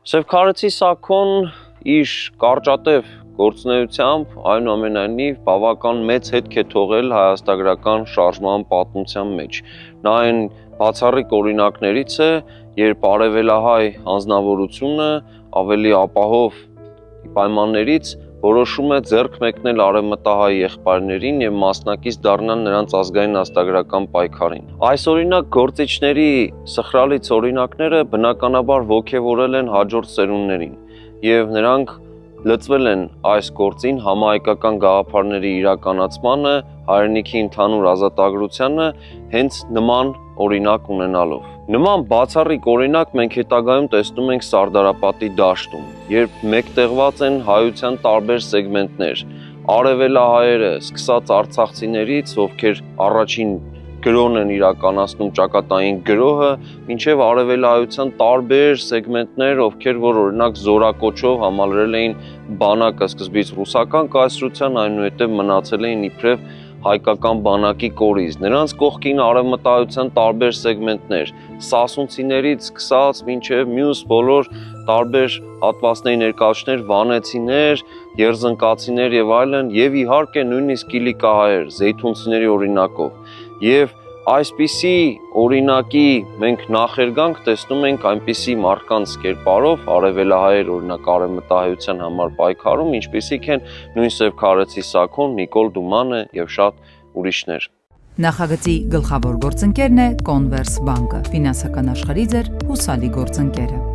Սևքարեցի Սաքոն իր կարճատև գործունեությամբ այնուամենայնիվ բավական մեծ հետք է թողել հայաստագրական շարժման պատմության մեջ։ Նա այն բացառիկ օրինակներից է, երբ արևելահայ անձնավորությունը ավելի ապահով պայմաններից որոշում է ձեռք մեկնել արևմտահայ եղբայրներին եւ մասնակից դառնալ նրանց ազգային աստագրական պայքարին։ Այս օրինակ գործիչների սխրալից օրինակները բնականաբար ոգևորել են հաջորդ սերունդներին եւ նրանք լծվել են այս գործին համահայկական գաղափարների իրականացմանը, հայրենիքի ընդհանուր ազատագրությանը հենց նման օրինակ ունենալով։ Նման բացառիկ օրինակ մենք հետագայում տեսնում ենք Սարդարապատի դաշտում, երբ մեկտեղված են հայության տարբեր սեգմենտներ, արևելահայերը, սկսած արցախցիներից, ովքեր առաջին գրոհն են իրականացնում ճակատային գրոհը, մինչև արևելահայության տարբեր սեգմենտներ, ովքեր որ օրինակ զորակոչով համալրել էին բանակը սկզբից ռուսական կայսրության, այնուհետև մնացել էին իբրև հայկական բանակի կորիզ։ Նրանց կողքին արևմտահայության տարբեր սեգմենտներ, սասունցիներից սկսած մինչև մյուս բոլոր տարբեր հատվածների ներկայացուցիչներ, վանեցիներ, երզնկացիներ եւ այլն, եւ իհարկե նույնիսկ կիլիկահայեր, զեյթունցիների օրինակով։ Եվ այսպիսի օրինակի մենք նախերգանք տեսնում ենք այնպիսի մարդկանց կերպարով, արևելահայեր օրինակ արևմտահայության համար պայքարում, ինչպիսիք են նույն Սևքարեցի Սաքոն, Նիկոլ Դումանը եւ շատ ուրիշներ։ Նախագծի գլխավոր գործընկերն է Converse բանկը, ֆինանսական աշխարհի ձեր հուսալի գործընկերը։